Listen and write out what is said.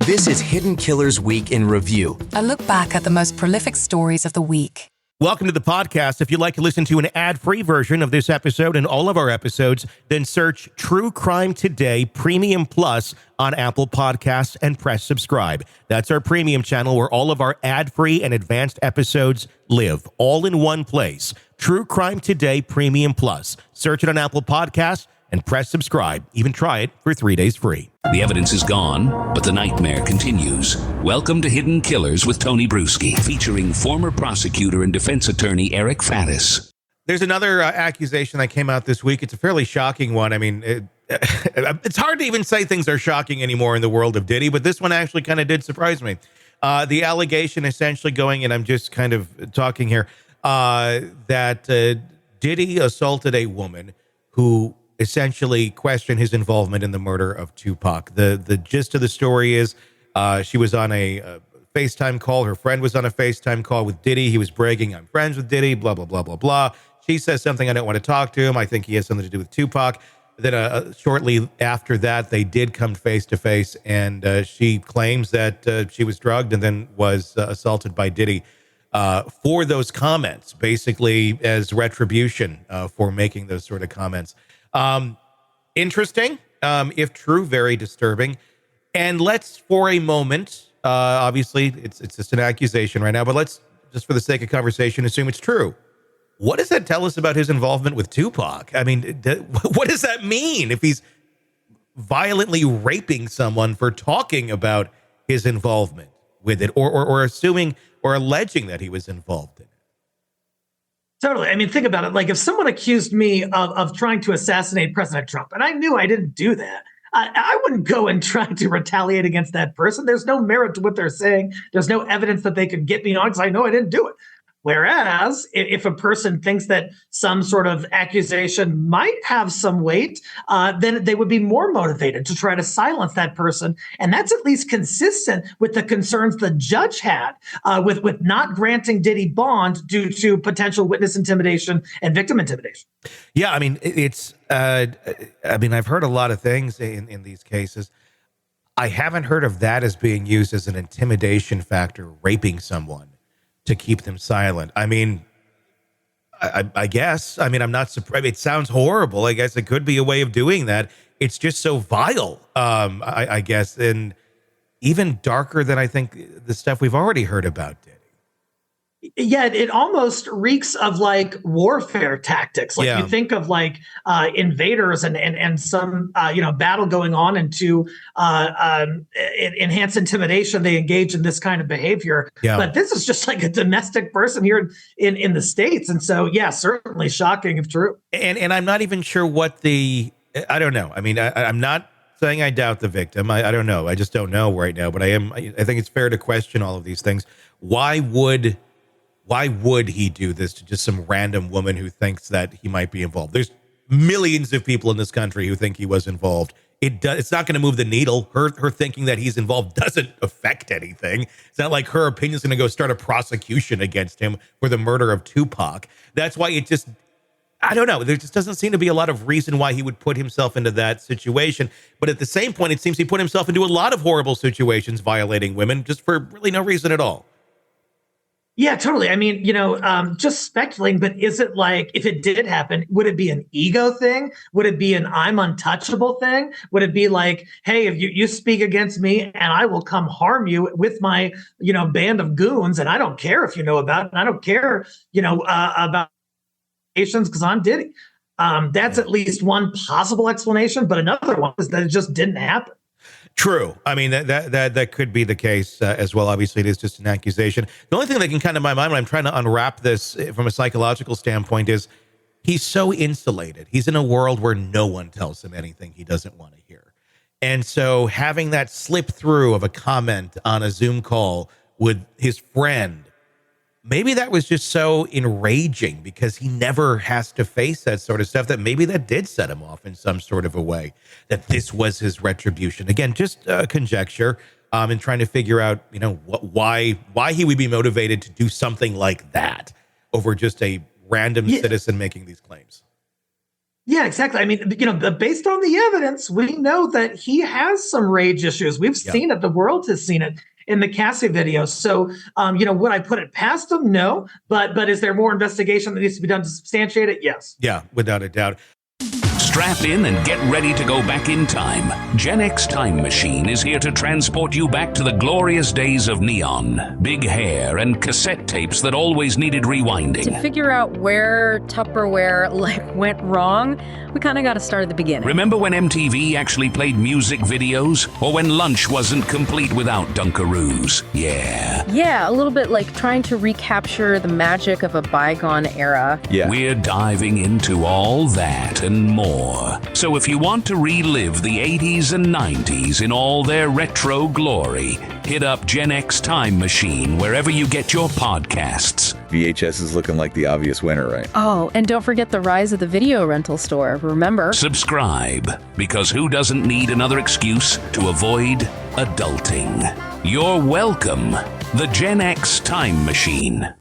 This is Hidden Killers Week in Review. A look back at the most prolific stories of the week. Welcome to the podcast. If you'd like to listen to an ad-free version of this episode and all of our episodes, then search True Crime Today Premium Plus on Apple Podcasts and press subscribe. That's our premium channel where all of our ad-free and advanced episodes live, all in one place. True Crime Today Premium Plus. Search it on Apple Podcasts and press subscribe. Even try it for 3 days free. The evidence is gone, but the nightmare continues. Welcome to Hidden Killers with Tony Brueski, featuring former prosecutor and defense attorney Eric Faddis. There's another accusation that came out this week. It's a fairly shocking one. I mean, it's hard to even say things are shocking anymore in the world of Diddy, but this one actually kind of did surprise me. The allegation essentially going, and I'm just kind of talking here, that Diddy assaulted a woman who essentially questioned his involvement in the murder of Tupac. The gist of the story is she was on a FaceTime call. Her friend was on a FaceTime call with Diddy. He was bragging, I'm friends with Diddy, blah, blah, blah, blah, blah. She says something, I don't want to talk to him. I think he has something to do with Tupac. Then shortly after that, they did come face to face, and she claims that she was drugged and then was assaulted by Diddy for those comments, basically as retribution for making those sort of comments. Interesting, if true, very disturbing. And let's, for a moment, obviously it's just an accusation right now, but let's, just for the sake of conversation, assume it's true. What does that tell us about his involvement with Tupac? I mean, what does that mean if he's violently raping someone for talking about his involvement with it, or assuming or alleging that he was involved in it? Totally. I mean, think about it. Like, if someone accused me of trying to assassinate President Trump, and I knew I didn't do that, I wouldn't go and try to retaliate against that person. There's no merit to what they're saying. There's no evidence that they could get me on because I know I didn't do it. Whereas if a person thinks that some sort of accusation might have some weight, then they would be more motivated to try to silence that person. And that's at least consistent with the concerns the judge had with not granting Diddy bond due to potential witness intimidation and victim intimidation. Yeah, I mean, I've heard a lot of things in these cases. I haven't heard of that as being used as an intimidation factor, raping someone to keep them silent. I mean, I guess. I mean, I'm not surprised. It sounds horrible. I guess it could be a way of doing that. It's just so vile, I guess, and even darker than I think the stuff we've already heard about Diddy. Yeah, it almost reeks of like warfare tactics. Like you think of like invaders and some battle going on, and to enhance intimidation, they engage in this kind of behavior. Yeah. But this is just like a domestic person here in the States, and so certainly shocking if true. And I'm not even sure what I don't know. I mean, I'm not saying I doubt the victim. I don't know. I just don't know right now. But I think it's fair to question all of these things. Why would he do this to just some random woman who thinks that he might be involved? There's millions of people in this country who think he was involved. It's not going to move the needle. Her thinking that he's involved doesn't affect anything. It's not like her opinion is going to go start a prosecution against him for the murder of Tupac. That's why I don't know. There just doesn't seem to be a lot of reason why he would put himself into that situation. But at the same point, it seems he put himself into a lot of horrible situations violating women just for really no reason at all. Yeah, totally. I mean, just speculating, but is it like, if it did happen, would it be an ego thing? Would it be an I'm untouchable thing? Would it be like, hey, if you speak against me and I will come harm you with my, band of goons, and I don't care if you know about it, and I don't care, about nations because I'm Diddy. That's at least one possible explanation, but another one is that it just didn't happen. True. I mean, that could be the case as well. Obviously, it is just an accusation. The only thing that can come to my mind when I'm trying to unwrap this from a psychological standpoint is he's so insulated. He's in a world where no one tells him anything he doesn't want to hear. And so having that slip through of a comment on a Zoom call with his friend, maybe that was just so enraging because he never has to face that sort of stuff, that maybe that did set him off in some sort of a way, that this was his retribution. Again, just conjecture, and trying to figure out, why he would be motivated to do something like that over just a random citizen making these claims. Yeah, exactly. I mean, based on the evidence, we know that he has some rage issues. We've seen it. The world has seen it in the Cassie video. So, would I put it past him? No. But is there more investigation that needs to be done to substantiate it? Yes. Yeah, without a doubt. Strap in and get ready to go back in time. Gen X Time Machine is here to transport you back to the glorious days of neon, big hair, and cassette tapes that always needed rewinding. To figure out where Tupperware went wrong, we kind of got to start at the beginning. Remember when MTV actually played music videos? Or when lunch wasn't complete without Dunkaroos? Yeah. Yeah, a little bit like trying to recapture the magic of a bygone era. Yeah. We're diving into all that and more. So if you want to relive the 80s and 90s in all their retro glory, hit up Gen X Time Machine wherever you get your podcasts. VHS is looking like the obvious winner, right? Oh, and don't forget the rise of the video rental store. Remember? Subscribe, because who doesn't need another excuse to avoid adulting? You're welcome. The Gen X Time Machine.